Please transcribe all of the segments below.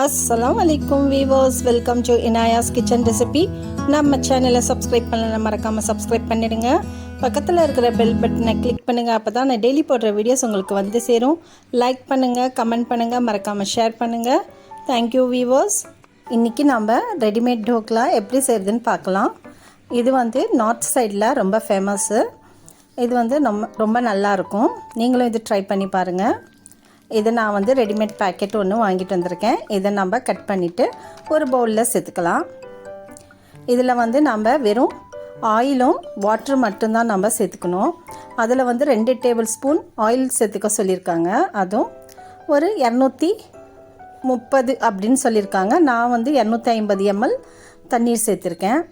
Assalamu alaikum viewers, welcome to Inaaya's kitchen recipe. நம்ம சேனலை subscribe பண்ணல மறக்காம சப்ஸ்கிரைப் பண்ணிடுங்க. பக்கத்தில் இருக்கிற பெல் பட்டனை கிளிக் பண்ணுங்க. அப்பதான் நான் டெய்லி போடுற வீடியோஸ் உங்களுக்கு வந்து சேரும். லைக் பண்ணுங்க, கமெண்ட் பண்ணுங்க, மறக்காம ஷேர் பண்ணுங்க. Thank you viewers. இன்னைக்கு நம்ம ரெடிமேட் டோக்லா எப்படி செய்யறதுன்னு பார்க்கலாம். இது வந்து நார்த் சைடில் ரொம்ப ஃபேமஸ். இது வந்து ரொம்ப நல்லா இருக்கும். நீங்களும் இது ட்ரை பண்ணி பாருங்க. இதை நான் வந்து ரெடிமேட் பேக்கெட் ஒன்று வாங்கிட்டு வந்திருக்கேன். இதை நம்ம கட் பண்ணிவிட்டு ஒரு பவுலில் சேர்த்துக்கலாம். இதில் வந்து நம்ம வெறும் ஆயிலும் வாட்டர் மட்டும்தான் நம்ம சேர்த்துக்கணும். அதில் வந்து 2 டேபிள் ஸ்பூன் ஆயில் சேர்த்துக்க சொல்லியிருக்காங்க. அதுவும் ஒரு 230 அப்படின்னு சொல்லியிருக்காங்க. நான் வந்து 250 ml தண்ணீர் சேர்த்துருக்கேன்.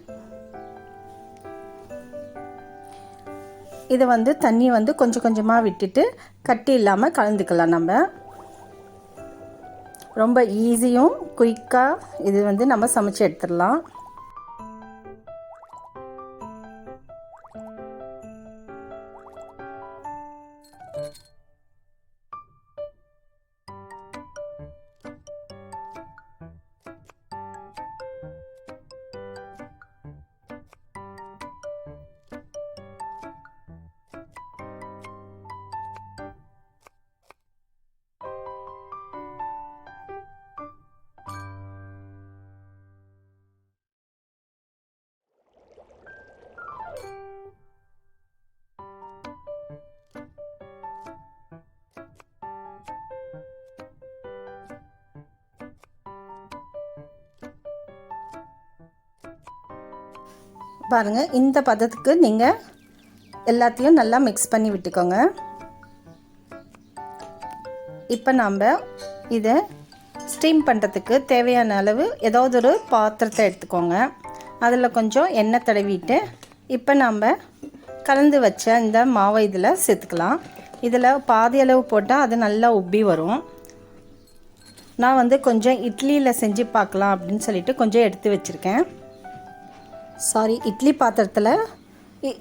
இதை வந்து தண்ணி வந்து கொஞ்சம் கொஞ்சமாக விட்டுட்டு கட்டி இல்லாமல் கலந்துக்கலாம். நம்ம ரொம்ப ஈஸியும் குயிக்காக இது வந்து நம்ம சமைச்சு எடுத்துடலாம். பாருங்கள், இந்த பதத்துக்கு நீங்கள் எல்லாத்தையும் நல்லா மிக்ஸ் பண்ணி விட்டுக்கோங்க. இப்போ நம்ம இதை ஸ்டீம் பண்ணுறதுக்கு தேவையான அளவு ஏதாவது ஒரு பாத்திரத்தை எடுத்துக்கோங்க. அதில் கொஞ்சம் எண்ணெய் தடவிட்டு இப்போ நம்ம கலந்து வச்ச இந்த மாவை இதில் சேர்த்துக்கலாம். இதில் பாதி அளவு போட்டால் அது நல்லா உப்பி வரும். நான் வந்து கொஞ்சம் இட்லியில் செஞ்சு பார்க்கலாம் அப்படின்னு சொல்லிட்டு கொஞ்சம் எடுத்து வச்சுருக்கேன். இட்லி பாத்திரத்தில்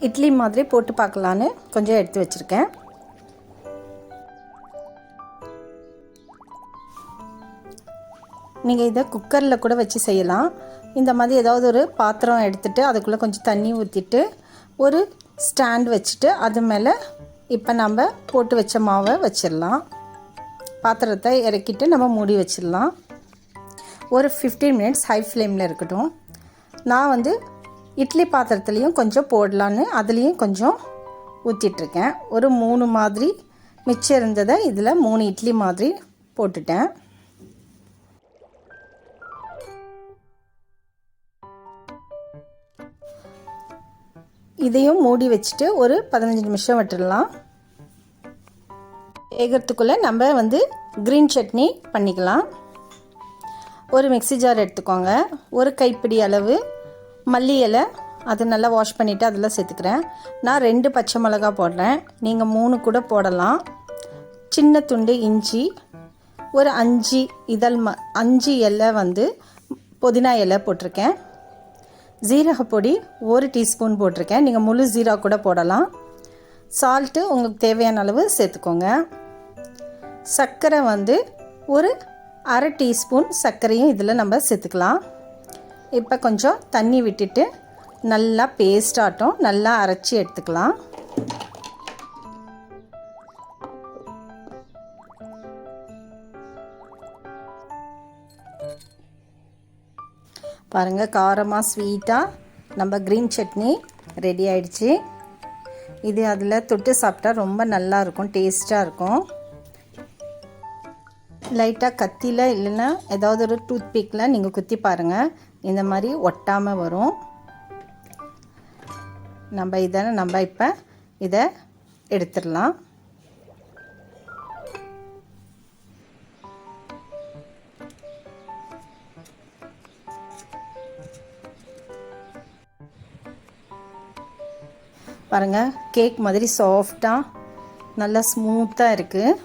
இட்லி மாதிரி போட்டு பார்க்கலான்னு கொஞ்சம் எடுத்து வச்சுருக்கேன். நீங்கள் இதை குக்கரில் கூட வச்சு செய்யலாம். இந்த மாதிரி ஏதாவது ஒரு பாத்திரம் எடுத்துகிட்டு அதுக்குள்ளே கொஞ்சம் தண்ணி ஊற்றிட்டு ஒரு ஸ்டாண்ட் வச்சுட்டு அது மேலே இப்போ நம்ம போட்டு வச்ச மாவை வச்சிடலாம். பாத்திரத்தை இறக்கிட்டு நம்ம மூடி வச்சிடலாம். ஒரு 15 மினிட்ஸ் ஹை ஃப்ளேமில் இருக்கட்டும். நான் வந்து இட்லி பாத்திரத்துலேயும் கொஞ்சம் போடலான்னு அதுலேயும் கொஞ்சம் ஊற்றிட்டுருக்கேன். ஒரு 3 மாதிரி மிச்சம் இருந்ததை இதில் 3 இட்லி மாதிரி போட்டுட்டேன். இதையும் மூடி வச்சுட்டு ஒரு 15 நிமிஷம் விட்டுடலாம். வேகிறதுக்குள்ளே நம்ம வந்து க்ரீன் சட்னி பண்ணிக்கலாம். ஒரு மிக்ஸி ஜார் எடுத்துக்கோங்க. ஒரு கைப்பிடி அளவு மல்லி இலை, அது நல்லா வாஷ் பண்ணிவிட்டு அதில் சேர்த்துக்கிறேன். நான் 2 பச்சை மிளகா போடுறேன். நீங்கள் 3 கூட போடலாம். சின்ன துண்டு இஞ்சி, ஒரு 5 இலை வந்து புதினா இலை போட்டிருக்கேன். ஜீரகப்பொடி 1 டீஸ்பூன் போட்டிருக்கேன். நீங்கள் முழு ஜீரா கூட போடலாம். சால்ட்டு உங்களுக்கு தேவையான அளவு சேர்த்துக்கோங்க. சர்க்கரை வந்து ஒரு 1/2 டீஸ்பூன் சர்க்கரையும் இதில் நம்ம சேர்த்துக்கலாம். இப்போ கொஞ்சம் தண்ணி விட்டுட்டு நல்லா பேஸ்டாட்டும் நல்லா அரைச்சி எடுத்துக்கலாம். பாருங்கள், காரமாக ஸ்வீட்டாக நம்ம க்ரீன் சட்னி ரெடி ஆயிடுச்சு. இது அதில் தொட்டு சாப்பிட்டா ரொம்ப நல்லா இருக்கும், டேஸ்ட்டாக இருக்கும். லைட்டாக கத்தியில் இல்லைன்னா ஏதாவது ஒரு டூத் பிக்கில் நீங்கள் குத்தி பாருங்கள், இந்த மாதிரி ஒட்டாமல் வரும். நம்ம இப்போ இதை எடுத்துடலாம். பாருங்கள், கேக் மாதிரி சாஃப்டாக நல்லா ஸ்மூத்தாக இருக்குது.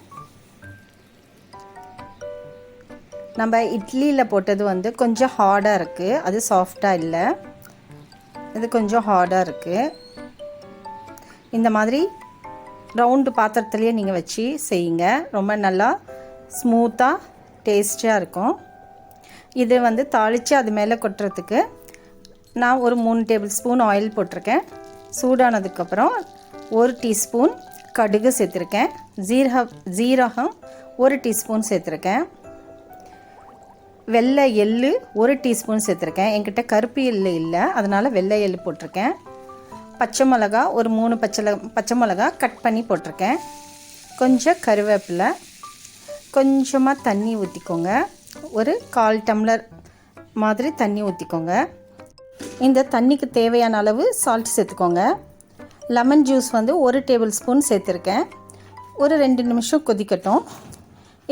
நம்ம இட்லியில் போட்டது வந்து கொஞ்சம் ஹார்டாக இருக்குது, அது சாஃப்டாக இல்லை. இது கொஞ்சம் ஹார்டாக இருக்குது. இந்த மாதிரி ரவுண்டு பாத்திரத்துலேயே நீங்கள் வச்சு செய்யுங்க. ரொம்ப நல்லா ஸ்மூத்தாக டேஸ்டியாக இருக்கும். இது வந்து தாளித்து அது மேலே கொட்டுறதுக்கு நான் ஒரு 3 டேபிள் ஸ்பூன் ஆயில் போட்டிருக்கேன். சூடானதுக்கப்புறம் 1 டீஸ்பூன் கடுகு சேர்த்துருக்கேன். ஜீரகம் 1 டீஸ்பூன் சேர்த்துருக்கேன். வெள்ளை எள்ளு 1 டீஸ்பூன் சேர்த்துருக்கேன். என்கிட்ட கருப்பு எள்ளு இல்லை, அதனால் வெள்ளை எள்ளு போட்டிருக்கேன். பச்சை மிளகா ஒரு 3 பச்சை மிளகா கட் பண்ணி போட்டிருக்கேன். கொஞ்சம் கருவேப்பிலை, கொஞ்சமாக தண்ணி ஊற்றிக்கோங்க. ஒரு 1/4 டம்ளர் மாதிரி தண்ணி ஊற்றிக்கோங்க. இந்த தண்ணிக்கு தேவையான அளவு சால்ட் சேர்த்துக்கோங்க. லெமன் ஜூஸ் வந்து 1 டேபிள் ஸ்பூன் சேர்த்துருக்கேன். ஒரு 2 நிமிஷம் கொதிக்கட்டும்.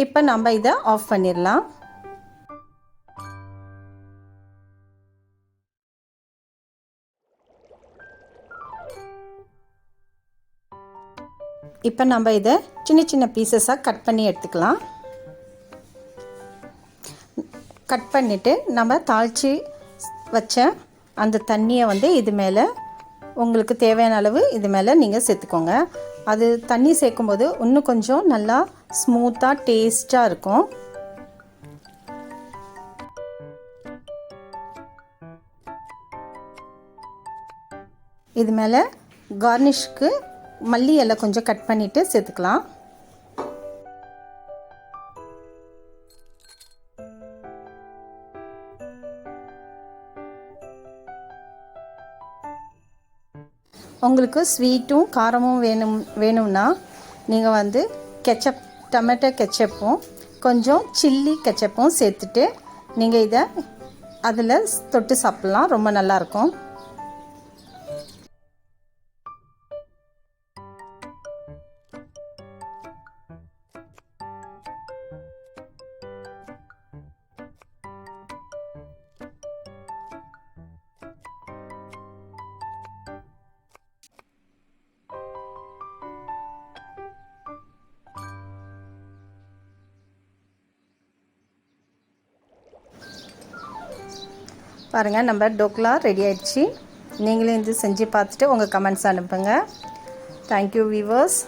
இப்போ நம்ம இதை ஆஃப் பண்ணிடலாம். இப்போ நம்ம இதை சின்ன சின்ன பீசஸாக கட் பண்ணி எடுத்துக்கலாம். கட் பண்ணிவிட்டு நம்ம தாளித்து வச்ச அந்த தண்ணியை வந்து இது மேலே உங்களுக்கு தேவையான அளவு இது மேலே நீங்கள் சேர்த்துக்கோங்க. அது தண்ணி சேர்க்கும்போது இன்னும் கொஞ்சம் நல்லா ஸ்மூத்தாக டேஸ்ட்டாக இருக்கும். இது மேலே கார்னிஷ்க்கு மல்லி இலை கொஞ்சம் கட் பண்ணிவிட்டு சேர்த்துக்கலாம். உங்களுக்கு ஸ்வீட்டும் காரமும் வேணும்னா நீங்கள் வந்து டொமேட்டோ கெச்சப்பும் கொஞ்சம் சில்லி கெச்சப்பும் சேர்த்துட்டு நீங்கள் இதை அதில் தொட்டு சாப்பிட்லாம். ரொம்ப நல்லாயிருக்கும். பாருங்கள், நம்ம டோக்லா ரெடி ஆயிடுச்சு. நீங்களும் இது செஞ்சு பார்த்துட்டு உங்கள் கமெண்ட்ஸ் அனுப்புங்க. Thank you viewers.